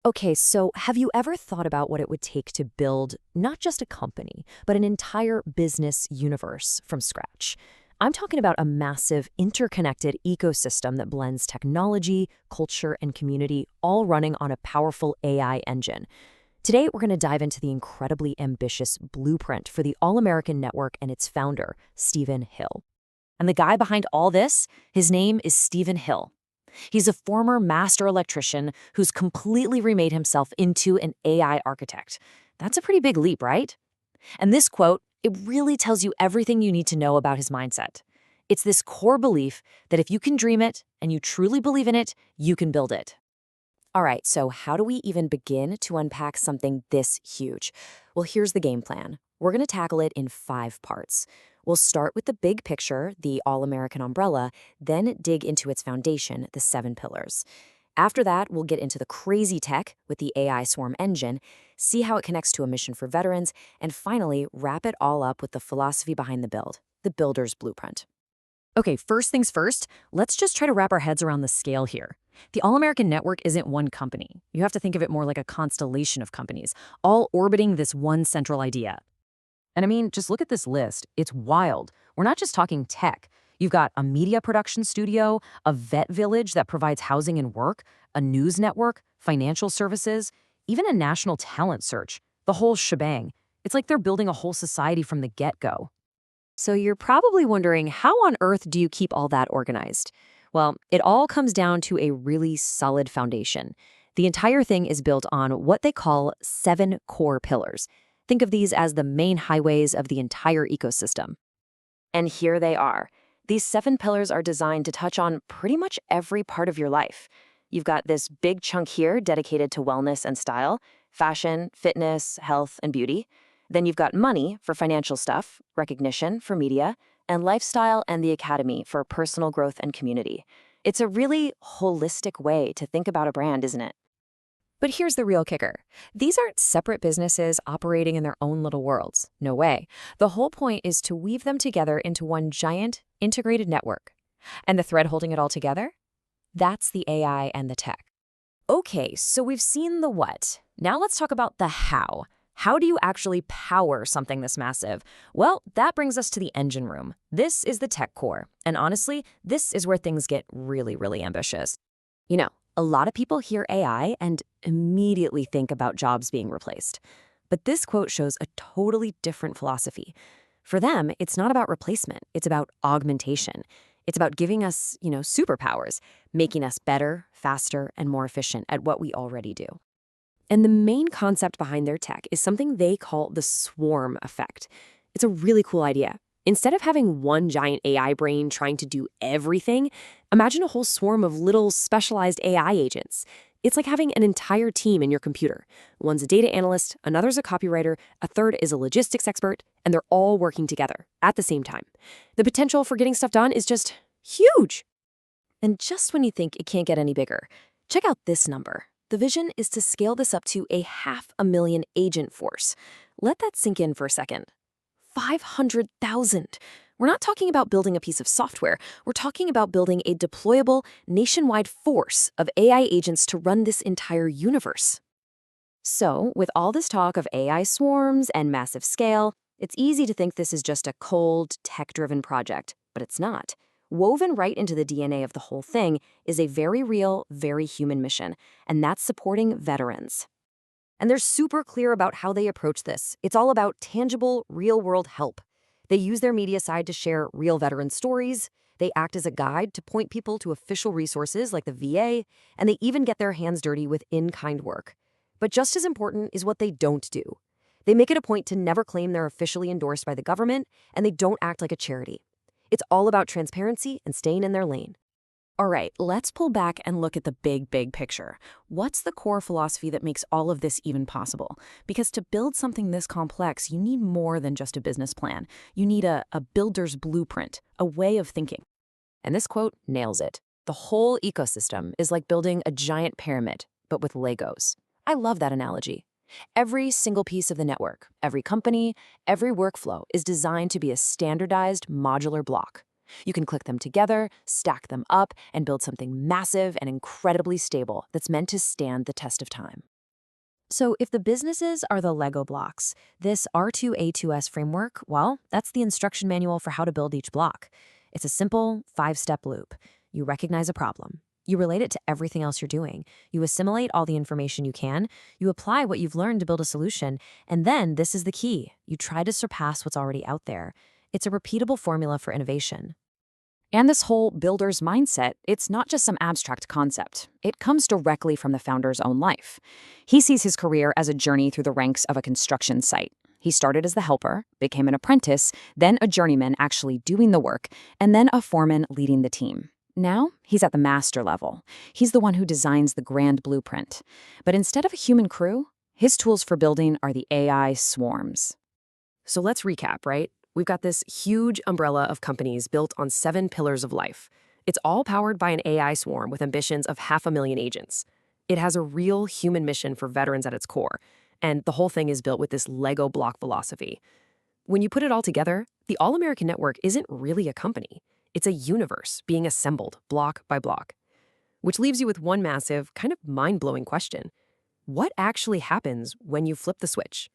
Okay, so have you ever thought about what it would take to build not just a company, but an entire business universe from scratch? I'm talking about a massive, interconnected ecosystem that blends technology, culture, and community, all running on a powerful AI engine. Today, we're going to dive into the incredibly ambitious blueprint for the All American Network and its founder, Stephen Hill. And the guy behind all this, his name is Stephen Hill. He's a former master electrician who's completely remade himself into an AI architect. That's a pretty big leap, right? And this quote, it really tells you everything you need to know about his mindset. It's this core belief that if you can dream it and you truly believe in it, you can build it. All right, so how do we even begin to unpack something this huge? Well, here's the game plan. We're going to tackle it in 5 parts. We'll start with the big picture, the All American umbrella, then dig into its foundation, the 7 pillars. After that, we'll get into the crazy tech with the AI Swarm engine, see how it connects to a mission for veterans, and finally, wrap it all up with the philosophy behind the build, the builder's blueprint. Okay, first things first, let's just try to wrap our heads around the scale here. The All American Network isn't one company. You have to think of it more like a constellation of companies, all orbiting this one central idea. And I mean, just look at this list. It's wild. We're not just talking tech. You've got a media production studio, a vet village that provides housing and work, a news network, financial services, even a national talent search, the whole shebang. It's like they're building a whole society from the get-go. So you're probably wondering, how on earth do you keep all that organized? Well, it all comes down to a really solid foundation. The entire thing is built on what they call 7 core pillars. Think of these as the main highways of the entire ecosystem. And here they are. These 7 pillars are designed to touch on pretty much every part of your life. You've got this big chunk here dedicated to wellness and style, fashion, fitness, health, and beauty. Then you've got money for financial stuff, recognition for media, and lifestyle and the academy for personal growth and community. It's a really holistic way to think about a brand, isn't it? But here's the real kicker. These aren't separate businesses operating in their own little worlds. No way. The whole point is to weave them together into one giant, integrated network. And the thread holding it all together? That's the AI and the tech. Okay, so we've seen the what. Now let's talk about the how. How do you actually power something this massive? Well, that brings us to the engine room. This is the tech core. And honestly, this is where things get really, really ambitious. You know, a lot of people hear AI and immediately think about jobs being replaced. But this quote shows a totally different philosophy. For them, it's not about replacement, it's about augmentation. It's about giving us, superpowers, making us better, faster, and more efficient at what we already do. And the main concept behind their tech is something they call the swarm effect. It's a really cool idea. Instead of having one giant AI brain trying to do everything, imagine a whole swarm of little specialized AI agents. It's like having an entire team in your computer. One's a data analyst, another's a copywriter, a third is a logistics expert, and they're all working together at the same time. The potential for getting stuff done is just huge. And just when you think it can't get any bigger, check out this number. The vision is to scale this up to a 500,000 agent force. Let that sink in for a second. 500,000. We're not talking about building a piece of software. We're talking about building a deployable, nationwide force of AI agents to run this entire universe. So, with all this talk of AI swarms and massive scale, it's easy to think this is just a cold, tech-driven project, but it's not. Woven right into the DNA of the whole thing is a very real, very human mission, and that's supporting veterans. And they're super clear about how they approach this. It's all about tangible, real-world help. They use their media side to share real veteran stories. They act as a guide to point people to official resources like the VA, and they even get their hands dirty with in-kind work. But just as important is what they don't do. They make it a point to never claim they're officially endorsed by the government, and they don't act like a charity. It's all about transparency and staying in their lane. All right, let's pull back and look at the big picture. What's the core philosophy that makes all of this even possible? Because to build something this complex, you need more than just a business plan. You need a builder's blueprint, a way of thinking. And this quote nails it. The whole ecosystem is like building a giant pyramid, but with Legos. I love that analogy. Every single piece of the network, every company, every workflow is designed to be a standardized modular block. You can click them together, stack them up, and build something massive and incredibly stable that's meant to stand the test of time. So if the businesses are the Lego blocks, this R2A2S framework, well, that's the instruction manual for how to build each block. It's a simple 5-step loop. You recognize a problem. You relate it to everything else you're doing. You assimilate all the information you can. You apply what you've learned to build a solution. And then this is the key. You try to surpass what's already out there. It's a repeatable formula for innovation. And this whole builder's mindset, it's not just some abstract concept. It comes directly from the founder's own life. He sees his career as a journey through the ranks of a construction site. He started as the helper, became an apprentice, then a journeyman actually doing the work, and then a foreman leading the team. Now, he's at the master level. He's the one who designs the grand blueprint. But instead of a human crew, his tools for building are the AI swarms. So let's recap, right? We've got this huge umbrella of companies built on 7 pillars of life. It's all powered by an AI swarm with ambitions of 500,000 agents. It has a real human mission for veterans at its core, and the whole thing is built with this Lego block philosophy. When you put it all together, the All-American Network isn't really a company. It's a universe being assembled block by block. Which leaves you with one massive, kind of mind-blowing question. What actually happens when you flip the switch?